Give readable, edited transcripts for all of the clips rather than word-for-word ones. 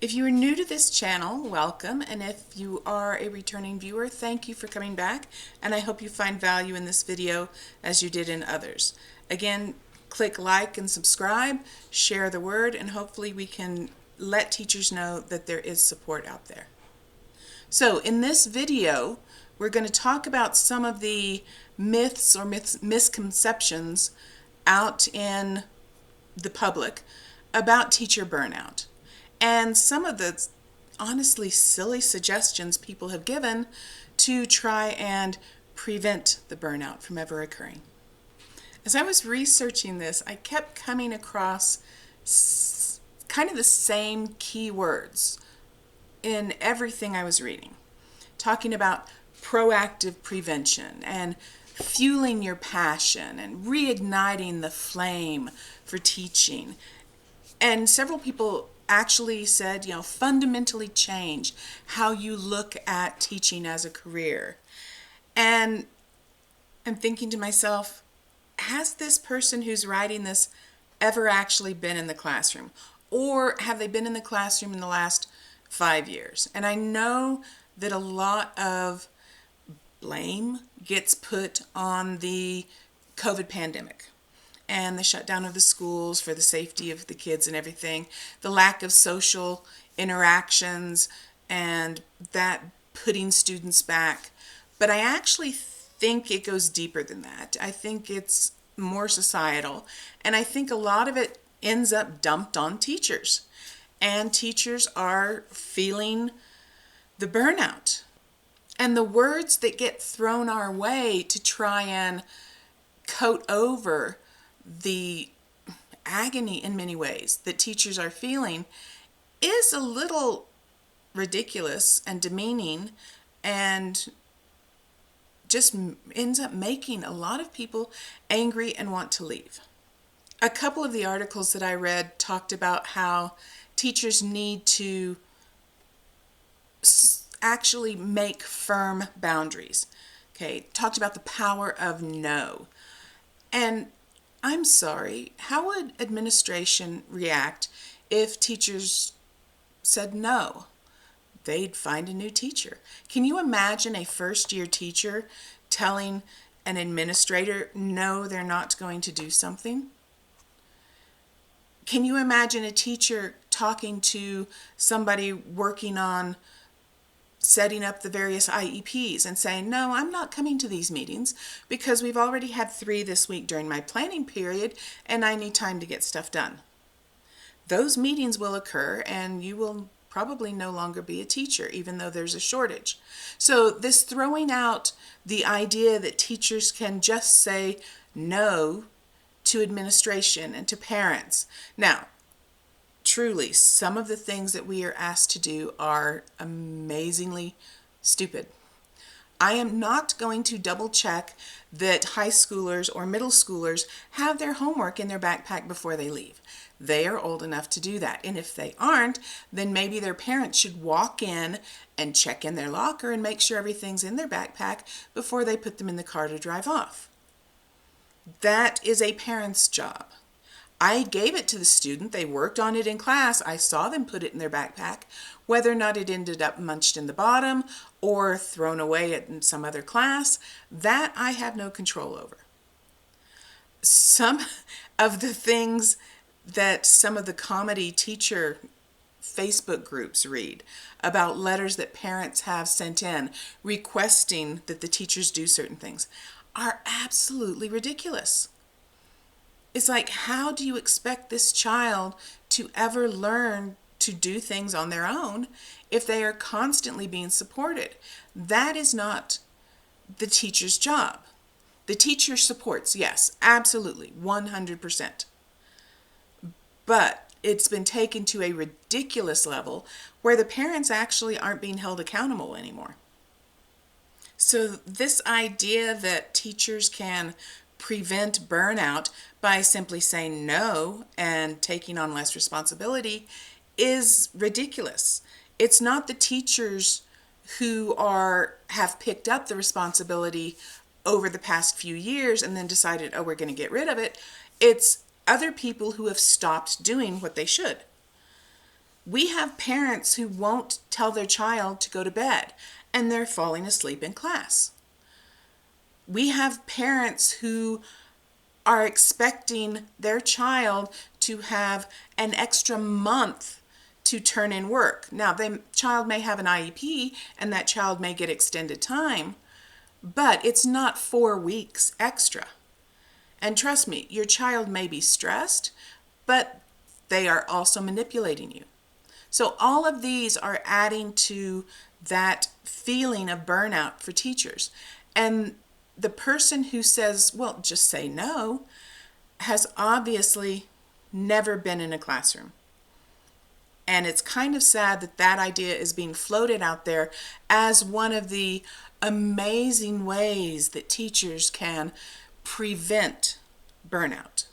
If you are new to this channel, welcome, and if you are a returning viewer, thank you for coming back, and I hope you find value in this video as you did in others. Again, click like and subscribe, share the word, and hopefully we can let teachers know that there is support out there. So in this video, we're going to talk about some of the myths or misconceptions out in the public about teacher burnout, and some of the honestly silly suggestions people have given to try and prevent the burnout from ever occurring. As I was researching this, I kept coming across kind of the same keywords in everything I was reading, talking about proactive prevention and fueling your passion and reigniting the flame for teaching. And several people actually said, fundamentally change how you look at teaching as a career. And I'm thinking to myself, has this person who's writing this ever actually been in the classroom? Or have they been in the classroom in the last 5 years? And I know that a lot of blame gets put on the COVID pandemic and the shutdown of the schools for the safety of the kids and everything, the lack of social interactions, and that putting students back. But I actually think it goes deeper than that. I think it's more societal, and I think a lot of it ends up dumped on teachers. And teachers are feeling the burnout. And the words that get thrown our way to try and coat over the agony in many ways that teachers are feeling is a little ridiculous and demeaning, and just ends up making a lot of people angry and want to leave. A couple of the articles that I read talked about how teachers need to actually make firm boundaries. Okay, talked about the power of no. And I'm sorry, how would administration react if teachers said no? They'd find a new teacher. Can you imagine a first-year teacher telling an administrator, no, they're not going to do something? Can you imagine a teacher talking to somebody working on setting up the various IEPs and saying, no, I'm not coming to these meetings because we've already had 3 this week during my planning period and I need time to get stuff done? Those meetings will occur and you will probably no longer be a teacher, even though there's a shortage. So this throwing out the idea that teachers can just say no to administration and to parents. Now, truly, some of the things that we are asked to do are amazingly stupid. I am not going to double check that high schoolers or middle schoolers have their homework in their backpack before they leave. They are old enough to do that. And if they aren't, then maybe their parents should walk in and check in their locker and make sure everything's in their backpack before they put them in the car to drive off. That is a parent's job. I gave it to the student. They worked on it in class. I saw them put it in their backpack. Whether or not it ended up munched in the bottom or thrown away in some other class, that I have no control over. Some of the things that some of the comedy teacher Facebook groups read about letters that parents have sent in requesting that the teachers do certain things are absolutely ridiculous. It's like, how do you expect this child to ever learn to do things on their own if they are constantly being supported? That is not the teacher's job. The teacher supports, yes, absolutely, 100%. But it's been taken to a ridiculous level where the parents actually aren't being held accountable anymore. So this idea that teachers can prevent burnout by simply saying no and taking on less responsibility is ridiculous. It's not the teachers who have picked up the responsibility over the past few years and then decided, oh, we're going to get rid of it. It's other people who have stopped doing what they should. We have parents who won't tell their child to go to bed, and they're falling asleep in class. We have parents who are expecting their child to have an extra month to turn in work. Now, the child may have an IEP and that child may get extended time, but it's not 4 weeks extra. And trust me, your child may be stressed, but they are also manipulating you. So all of these are adding to that feeling of burnout for teachers. And the person who says, well, just say no, has obviously never been in a classroom. And it's kind of sad that that idea is being floated out there as one of the amazing ways that teachers can prevent burnout.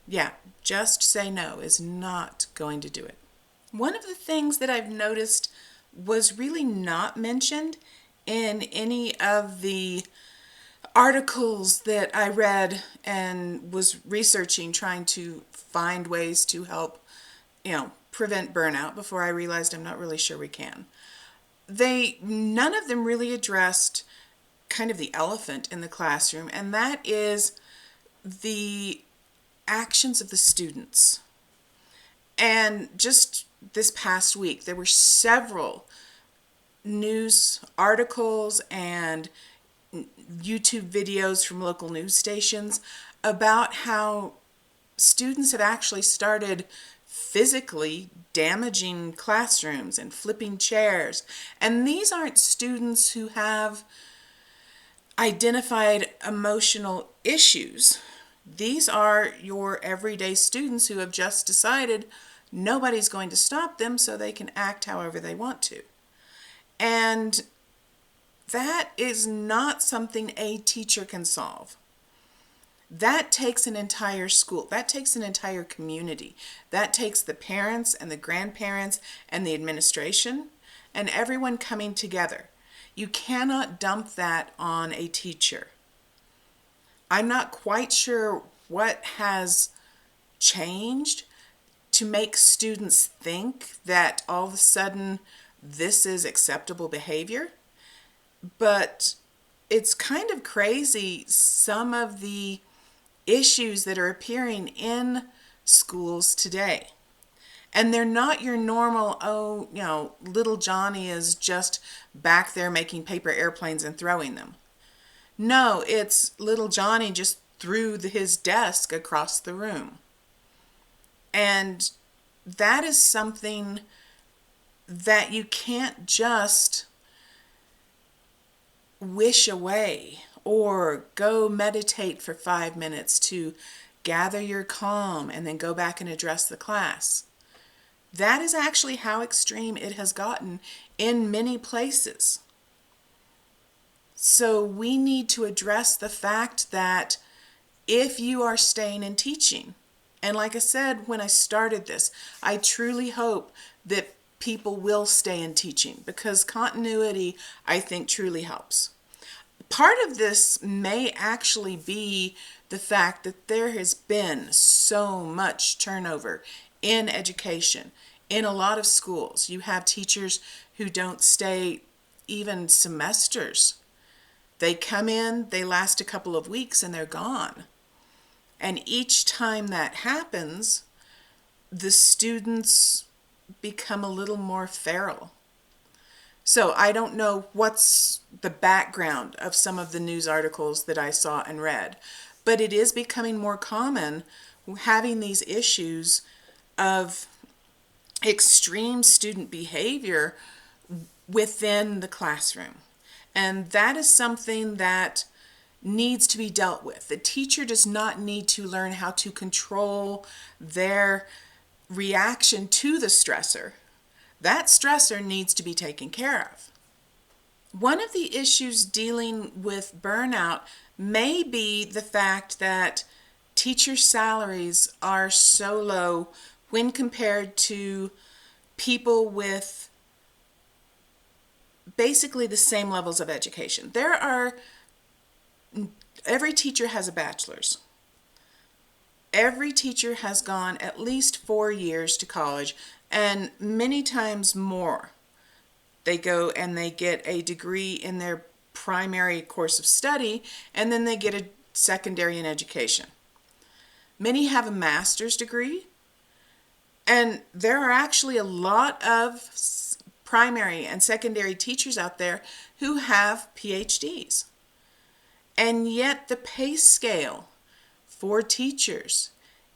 Yeah, just say no is not going to do it. One of the things that I've noticed was really not mentioned in any of the articles that I read and was researching, trying to find ways to help, prevent burnout before I realized I'm not really sure we can. None of them really addressed kind of the elephant in the classroom, and that is the actions of the students. And just this past week, there were several news articles and YouTube videos from local news stations about how students had actually started physically damaging classrooms and flipping chairs. And these aren't students who have identified emotional issues. These are your everyday students who have just decided nobody's going to stop them, so they can act however they want to. And that is not something a teacher can solve. That takes an entire school. That takes an entire community. That takes the parents and the grandparents and the administration and everyone coming together. You cannot dump that on a teacher. I'm not quite sure what has changed to make students think that all of a sudden this is acceptable behavior. But it's kind of crazy, some of the issues that are appearing in schools today. And they're not your normal, little Johnny is just back there making paper airplanes and throwing them. No, it's little Johnny just threw his desk across the room. And that is something that you can't just wish away or go meditate for 5 minutes to gather your calm and then go back and address the class. That is actually how extreme it has gotten in many places. So we need to address the fact that if you are staying in teaching, and like I said when I started this, I truly hope that people will stay in teaching because continuity, I think, truly helps. Part of this may actually be the fact that there has been so much turnover in education. In a lot of schools, you have teachers who don't stay even semesters. They come in, they last a couple of weeks, and they're gone. And each time that happens, the students become a little more feral. So I don't know what's the background of some of the news articles that I saw and read, but it is becoming more common having these issues of extreme student behavior within the classroom. And that is something that needs to be dealt with. The teacher does not need to learn how to control their reaction to the stressor. That stressor needs to be taken care of. One of the issues dealing with burnout may be the fact that teacher salaries are so low when compared to people with basically the same levels of education. Every teacher has a bachelor's. Every teacher has gone at least 4 years to college and many times more. They go and they get a degree in their primary course of study, and then they get a secondary in education. Many have a master's degree, and there are actually a lot of primary and secondary teachers out there who have PhDs. And yet the pay scale for teachers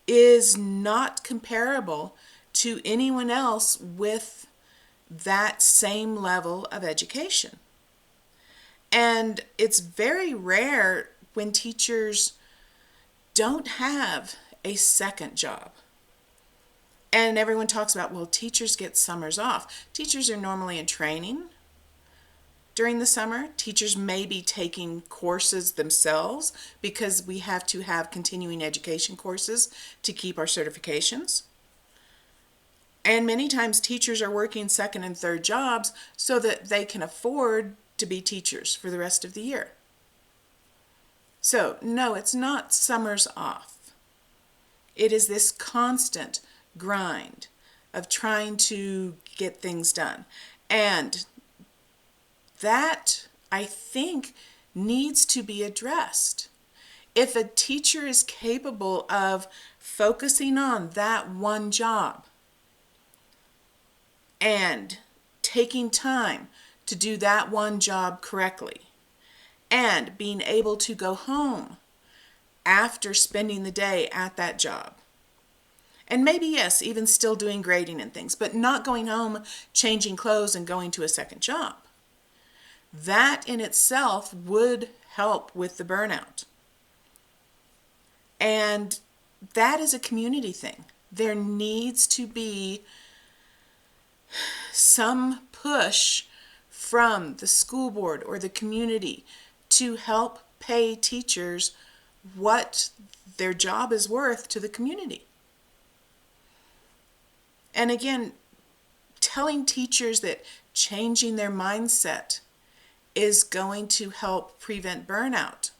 is not comparable to anyone else with that same level of education. And it's very rare when teachers don't have a second job. And everyone talks about, well, teachers get summers off. Teachers are normally in training during the summer. Teachers may be taking courses themselves because we have to have continuing education courses to keep our certifications. And many times teachers are working second and third jobs so that they can afford to be teachers for the rest of the year. So, no, it's not summers off. It is this constant grind of trying to get things done. And that, I think, needs to be addressed. If a teacher is capable of focusing on that one job and taking time to do that one job correctly, and being able to go home after spending the day at that job, and maybe, yes, even still doing grading and things, but not going home, changing clothes, and going to a second job, that in itself would help with the burnout. And that is a community thing. There needs to be some push from the school board or the community to help pay teachers what their job is worth to the community. And again, telling teachers that changing their mindset is going to help prevent burnout.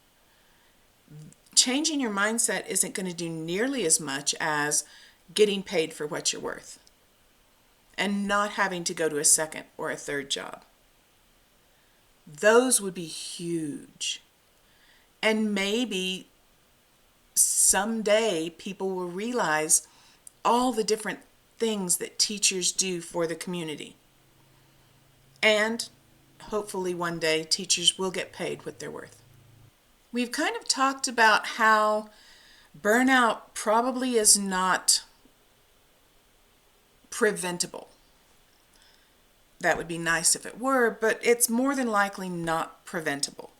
Changing your mindset isn't going to do nearly as much as getting paid for what you're worth and not having to go to a second or a third job. Those would be huge. And maybe someday people will realize all the different things that teachers do for the community. And hopefully one day teachers will get paid what they're worth. We've kind of talked about how burnout probably is not preventable. That would be nice if it were, but it's more than likely not preventable.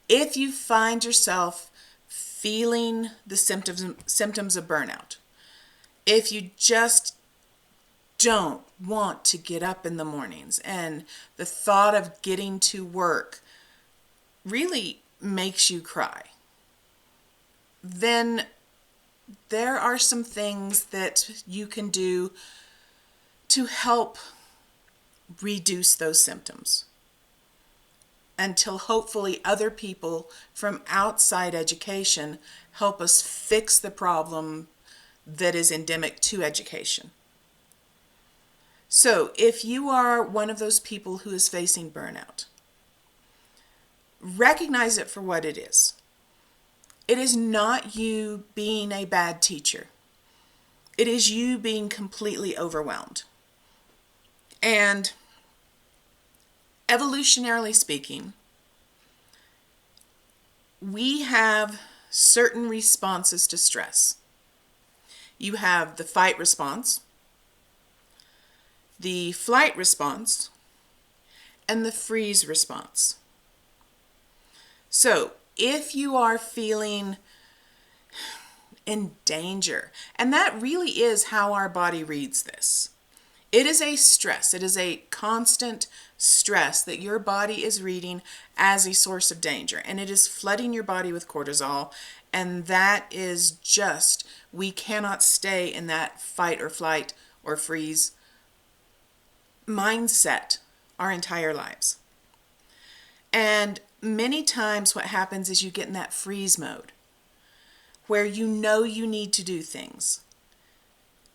If you find yourself feeling the symptoms of burnout, if you just don't want to get up in the mornings and the thought of getting to work really makes you cry, then there are some things that you can do to help reduce those symptoms until hopefully other people from outside education help us fix the problem that is endemic to education. So if you are one of those people who is facing burnout, recognize it for what it is. It is not you being a bad teacher. It is you being completely overwhelmed. And evolutionarily speaking, we have certain responses to stress. You have the fight response, the flight response, and the freeze response. So if you are feeling in danger, and that really is how our body reads this. It is a stress. It is a constant stress that your body is reading as a source of danger, and it is flooding your body with cortisol, and that is just, we cannot stay in that fight or flight or freeze mindset our entire lives. And many times what happens is you get in that freeze mode where you know you need to do things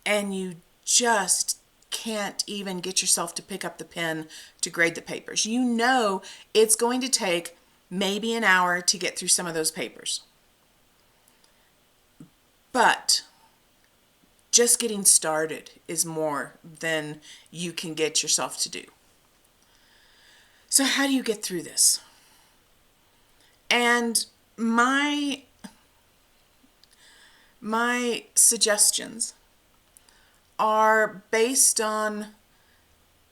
and you just can't even get yourself to pick up the pen to grade the papers. You know it's going to take maybe an hour to get through some of those papers. But just getting started is more than you can get yourself to do. So how do you get through this? And my suggestions are based on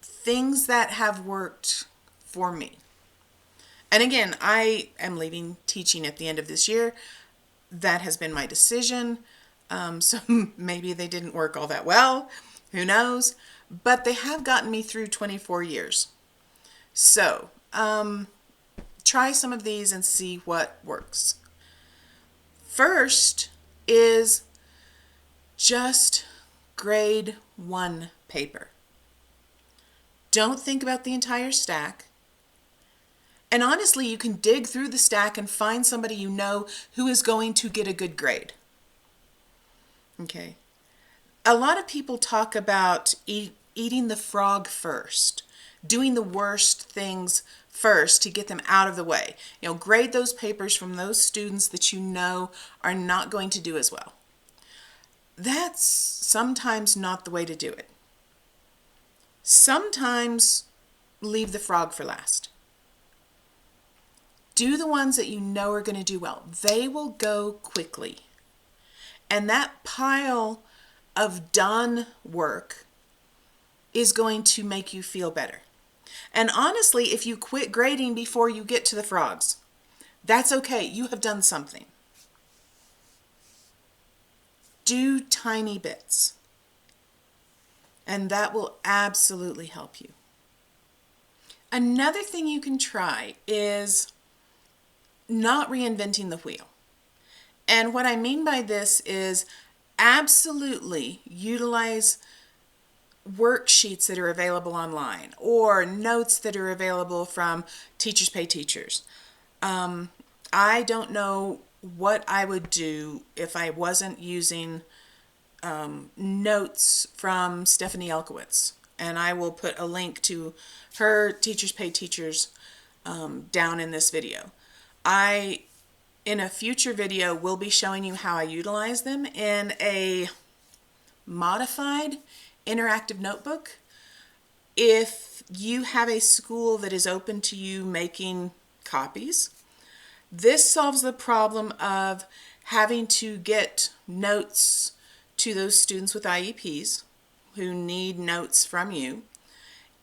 things that have worked for me. And again, I am leaving teaching at the end of this year. That has been my decision. So maybe they didn't work all that well. Who knows? But they have gotten me through 24 years. So try some of these and see what works. First is just grade one paper. Don't think about the entire stack. And honestly, you can dig through the stack and find somebody you know who is going to get a good grade. Okay. A lot of people talk about eating the frog first, doing the worst things first to get them out of the way. You know, grade those papers from those students that you know are not going to do as well. That's sometimes not the way to do it. Sometimes leave the frog for last. Do the ones that you know are going to do well. They will go quickly. And that pile of done work is going to make you feel better. And honestly, if you quit grading before you get to the frogs, that's okay. You have done something. Do tiny bits. And that will absolutely help you. Another thing you can try is not reinventing the wheel. And what I mean by this is absolutely utilize worksheets that are available online or notes that are available from Teachers Pay Teachers. I don't know what I would do if I wasn't using notes from Stephanie Elkowitz. And I will put a link to her Teachers Pay Teachers down in this video. In a future video, will be showing you how I utilize them in a modified interactive notebook. If you have a school that is open to you making copies, this solves the problem of having to get notes to those students with IEPs who need notes from you.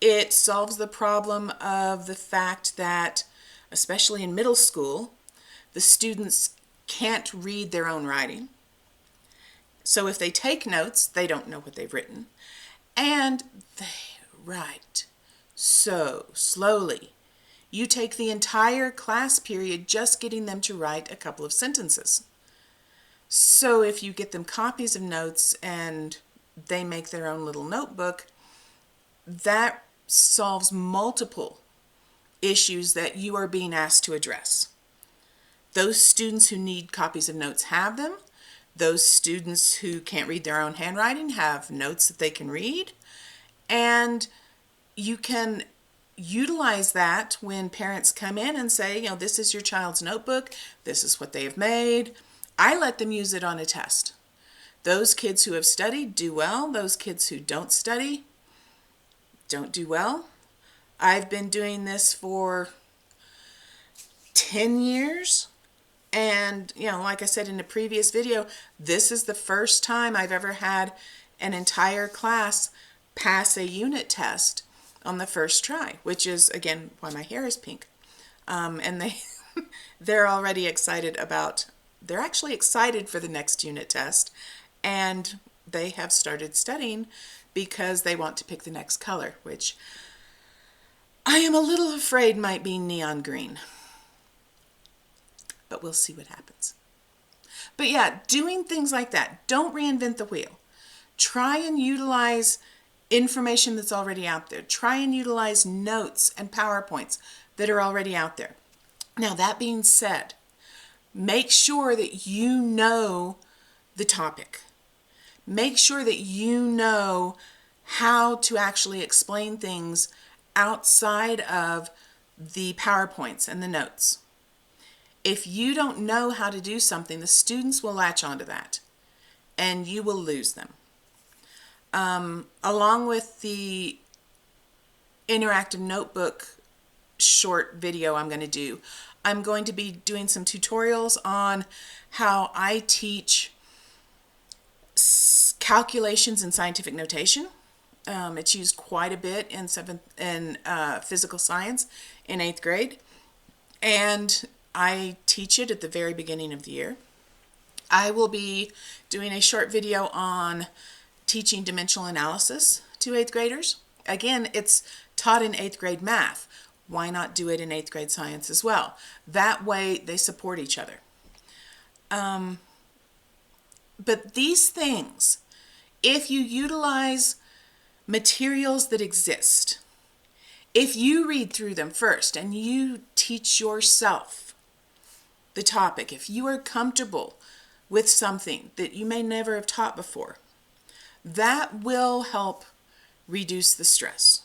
It solves the problem of the fact that, especially in middle school, the students can't read their own writing. So if they take notes, they don't know what they've written. And they write so slowly. You take the entire class period just getting them to write a couple of sentences. So if you get them copies of notes and they make their own little notebook, that solves multiple issues that you are being asked to address. Those students who need copies of notes have them. Those students who can't read their own handwriting have notes that they can read. And you can utilize that when parents come in and say, you know, this is your child's notebook. This is what they have made. I let them use it on a test. Those kids who have studied do well. Those kids who don't study don't do well. I've been doing this for 10 years. And, you know, like I said in the previous video, this is the first time I've ever had an entire class pass a unit test on the first try, which is, again, why my hair is pink. And they're already excited they're actually excited for the next unit test. And they have started studying because they want to pick the next color, which I am a little afraid might be neon green. But we'll see what happens. But yeah, doing things like that. Don't reinvent the wheel. Try and utilize information that's already out there. Try and utilize notes and PowerPoints that are already out there. Now, that being said, make sure that you know the topic. Make sure that you know how to actually explain things outside of the PowerPoints and the notes. If you don't know how to do something, the students will latch onto that and you will lose them. Along with the interactive notebook short video I'm going to do, I'm going to be doing some tutorials on how I teach calculations in scientific notation. It's used quite a bit in physical science in 8th grade, and I teach it at the very beginning of the year. I will be doing a short video on teaching dimensional analysis to 8th graders. Again, it's taught in 8th grade math. Why not do it in 8th grade science as well? That way they support each other. But these things, if you utilize materials that exist, if you read through them first and you teach yourself the topic, if you are comfortable with something that you may never have taught before, that will help reduce the stress.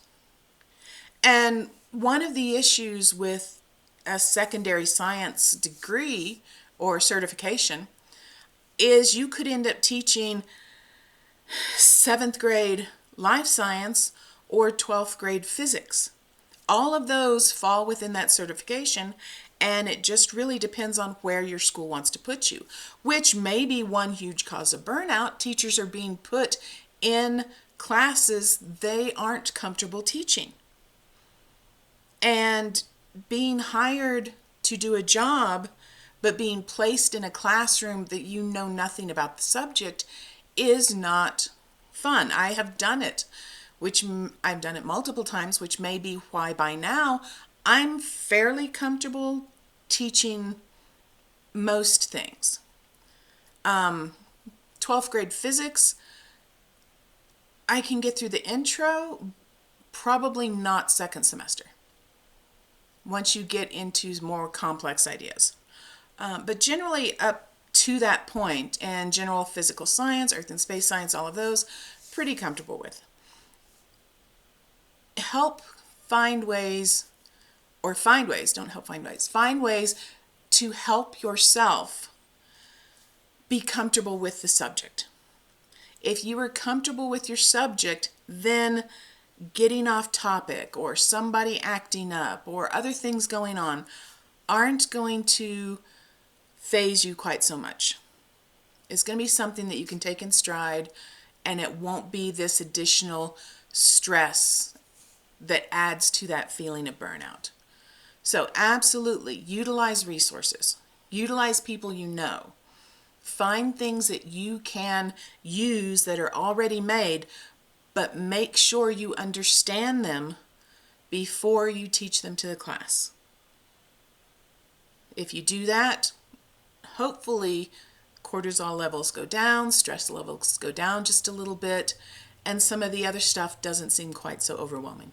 And one of the issues with a secondary science degree or certification is you could end up teaching 7th grade life science or 12th grade physics. All of those fall within that certification, and it just really depends on where your school wants to put you, which may be one huge cause of burnout. Teachers are being put in classes they aren't comfortable teaching. And being hired to do a job, but being placed in a classroom that you know nothing about the subject is not fun. I have done it, I've done it multiple times, which may be why by now I'm fairly comfortable teaching most things. 12th grade physics, I can get through the intro, probably not second semester, once you get into more complex ideas. But generally up to that point, and general physical science, earth and space science, all of those, pretty comfortable with. Find ways to help yourself be comfortable with the subject. If you are comfortable with your subject, then getting off topic or somebody acting up or other things going on aren't going to faze you quite so much. It's going to be something that you can take in stride, and it won't be this additional stress that adds to that feeling of burnout. So absolutely utilize resources. Utilize people you know. Find things that you can use that are already made, but make sure you understand them before you teach them to the class. If you do that, hopefully cortisol levels go down, stress levels go down just a little bit, and some of the other stuff doesn't seem quite so overwhelming.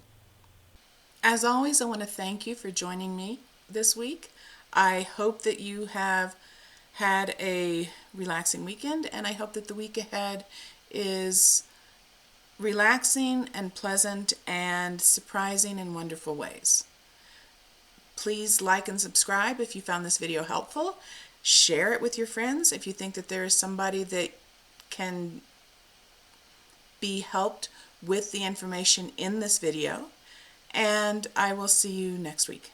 As always, I want to thank you for joining me this week. I hope that you have had a relaxing weekend, and I hope that the week ahead is relaxing and pleasant and surprising in wonderful ways. Please like and subscribe if you found this video helpful. Share it with your friends if you think that there is somebody that can be helped with the information in this video. And I will see you next week.